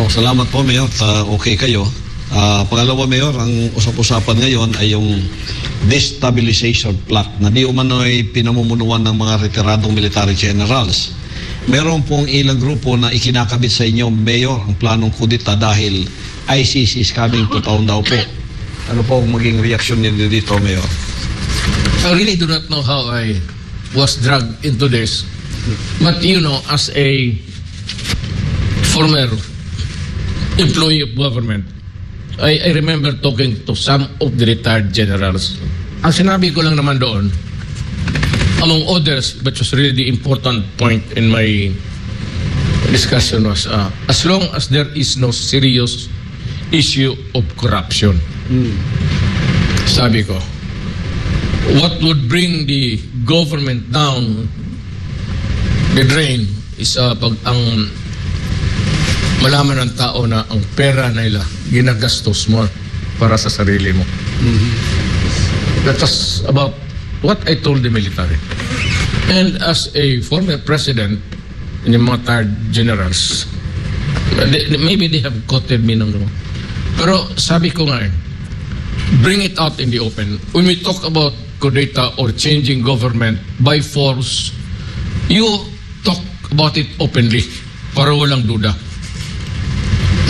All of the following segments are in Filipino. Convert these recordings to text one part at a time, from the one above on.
Salamat po, Mayor. Okay kayo. Pangalawa, Mayor, ang usap-usapan ngayon ay yung Destabilization plot na di umano'y pinamumunuan ng mga retiradong military generals. Meron pong ilang grupo na ikinakabit sa inyo, Mayor, ang planong kudita dahil ICC is coming to town daw po. Ano po ang maging reaksyon niyo dito, Mayor? I really do not know how I was dragged into this. But you know, as a former employee of government, I remember talking to some of the retired generals. Ang sinabi ko lang naman doon, among others, which was really the important point in my discussion was, as long as there is no serious issue of corruption, sabi ko, what would bring the government down the drain is pag ang malaman ng tao na ang pera nila ginagastos mo para sa sarili mo. That was about what I told the military. And as a former president and yung mga retired generals, maybe they have quoted me ng gano'n. Pero sabi ko nga bring it out in the open. When we talk about kudeta or changing government by force, you talk about it openly para walang duda.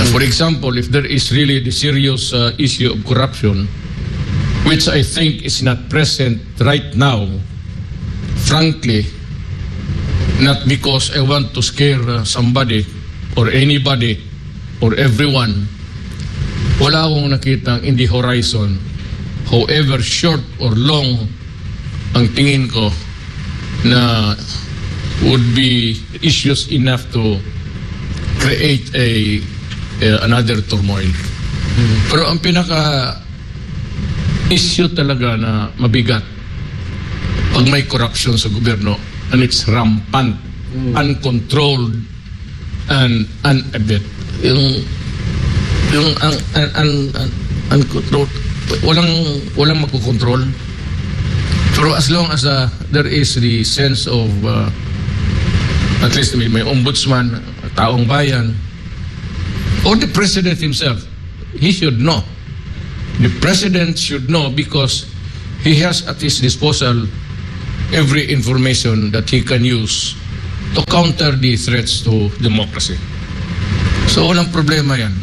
For example, if there is really the serious issue of corruption, which I think is not present right now, frankly, not because I want to scare somebody or anybody or everyone, wala akong nakita in the horizon, however short or long ang tingin ko na would be issues enough to create another turmoil. Pero ang pinaka issue talaga na mabigat pag may corruption sa gobyerno and it's rampant, uncontrolled and unabet. Yung uncontrolled, walang makukontrol. Pero as long as there is the sense of at least may ombudsman, taong bayan, or the president himself, he should know. The president should know because he has at his disposal every information that he can use to counter the threats to democracy. So walang problema yan.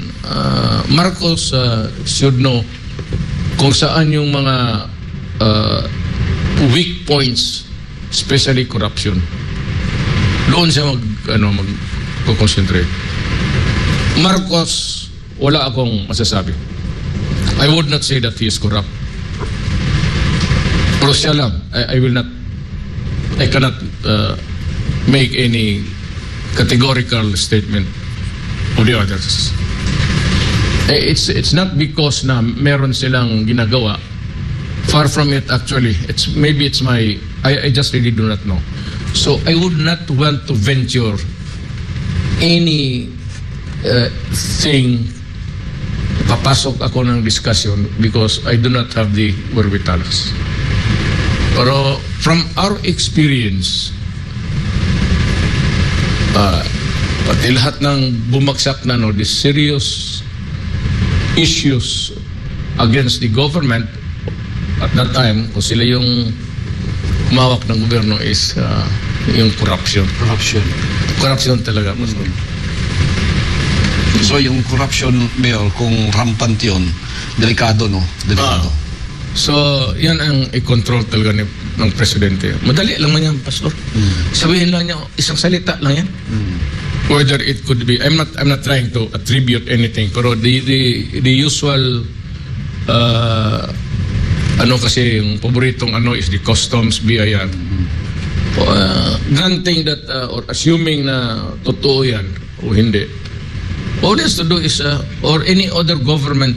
Marcos should know kung saan yung mga weak points, especially corruption. Doon siya mag-concentrate. Marcos, wala akong masasabi. I would not say that he is corrupt. Pero siya lang, I cannot make any categorical statement of the others. It's not because na meron silang ginagawa. Far from it actually. I just really do not know. So I would not want to venture any thing, papasok ako ng discussion because I do not have the wherewithal. Pero from our experience, pati lahat ng bumagsak na the serious issues against the government at that time, kung sila yung umawak ng gobyerno is yung corruption. Corruption talaga. So yung corruption, Mayor, kung rampant yun, delikado, no? Delikado. So, yan ang i-control talaga ng presidente. Madali lang man yan, Pastor. Sabihin lang niya, isang salita lang yan. Whether it could be, I'm not trying to attribute anything, pero the usual kasi yung paboritong is the customs, BIR. Granting that or assuming na totoo yan o hindi, all has to do is or any other government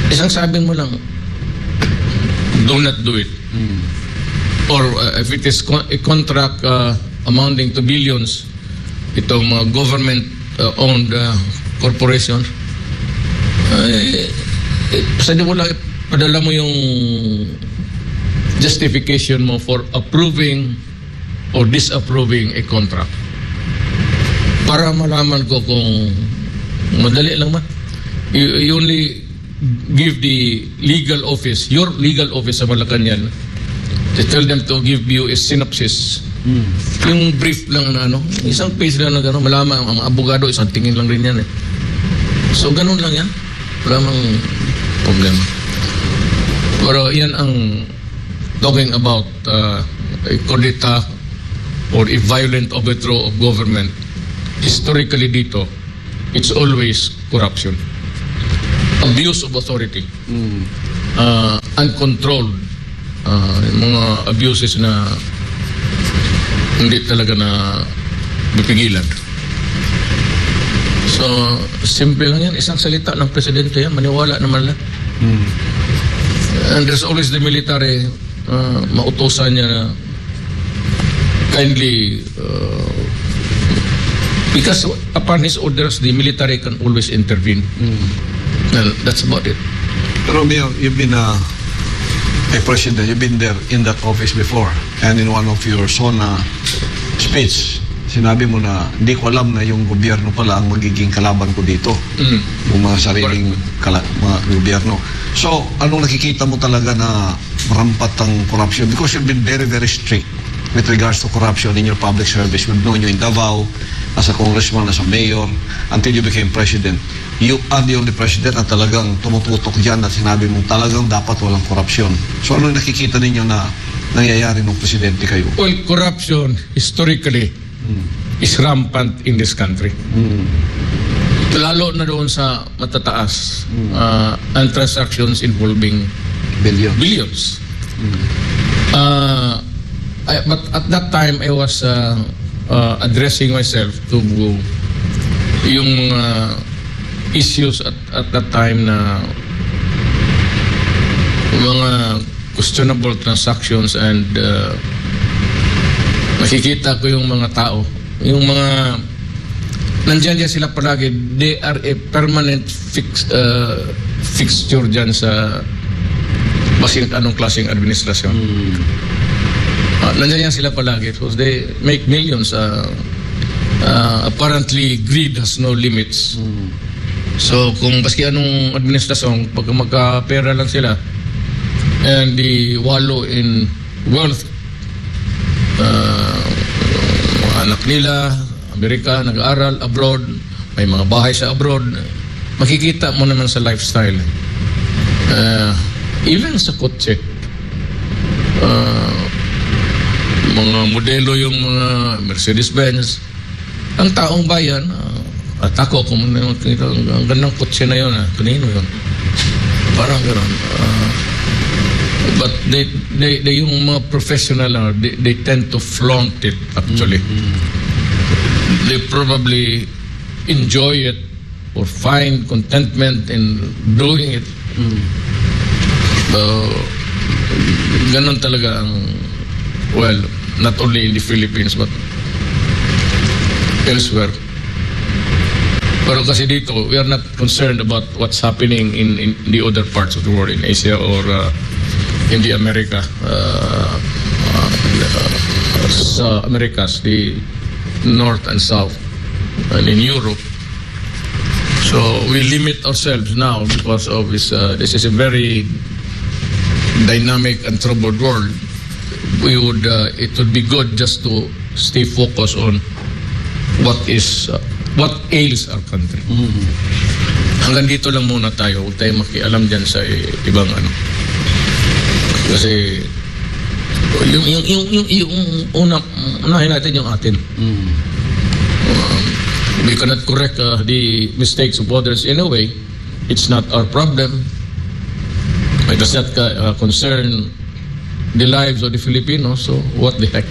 isang sabi mo lang, do not do it. Or if it is a contract amounting to billions, itong mga government owned corporations, pwede mo lang padala mo yung justification mo for approving or disapproving a contract para malaman ko kung Madali lang man. You only give the legal office, your legal office sa Malacanang, to tell them to give you a synopsis. Yung brief lang na isang page lang na gano'n, malaman ang abogado, isang tingin lang rin yan eh. So gano'n lang yan. Wala mang problema. Pero yan ang talking about a kudeta or a violent overthrow of government. Historically dito, it's always corruption. Abuse of authority. Uncontrolled. Mga abuses na hindi talaga na bipigilan. So, simple lang yan. Isang salita ng presidente yan. Maniwala naman lang. And there's always the military mautosan niya na kindly because upon his orders, the military can always intervene. And that's about it. Pero Mayor, you've been a president, you've been there in that office before, and in one of your SONA speech, sinabi mo na hindi ko alam na yung gobyerno pala ang magiging kalaban ko dito. Yung mga sariling mga gobyerno. So, anong nakikita mo talaga na marampat ang corruption? Because you've been very, very strict with regards to corruption in your public service. We've known you in Davao, as a congressman, as a mayor, until you became president. You are the only president na talagang tumututok dyan at sinabi mo talagang dapat walang korupsyon. So ano nakikita ninyo na nangyayari nung presidente kayo? Well, corruption historically is rampant in this country. Lalo na doon sa matataas and transactions involving billions. But at that time, I was addressing myself to yung issues at that time na mga questionable transactions and nakikita ko yung mga tao, yung mga nandiyan sila palagi, they are a permanent fixture dyan sa basin anong klaseng administrasyon. Nandiyan sila palagi because they make millions. Apparently, greed has no limits. So, kung baski anong administrasyon, pag magkapera lang sila and they wallow in wealth, mga anak nila, Amerika, nag-aaral, abroad, may mga bahay sa abroad, makikita mo naman sa lifestyle. Even sa kotse, mga modelo yung mga Mercedes-Benz, ang taong bayan, at ako, kung makikita, ang gandang kotse na yun, kanino yun? Parang gano'n. But they yung mga professional, they tend to flaunt it actually. They probably enjoy it or find contentment in doing it. Ganon talaga ang, well, not only in the Philippines but elsewhere. Pero kasi dito, we are not concerned about what's happening in the other parts of the world, in Asia or in the America, sa Americas, the North and South, and in Europe. So we limit ourselves now because of this is a very dynamic and troubled world. It would be good just to stay focused on what ails our country. Hanggang dito lang muna tayo. Huwag tayo makialam dyan sa ibang ano. Kasi yung unahin natin yung atin. We cannot correct the mistakes of others in a way. It's not our problem. It does not concern the lives of the Filipinos, so what the heck?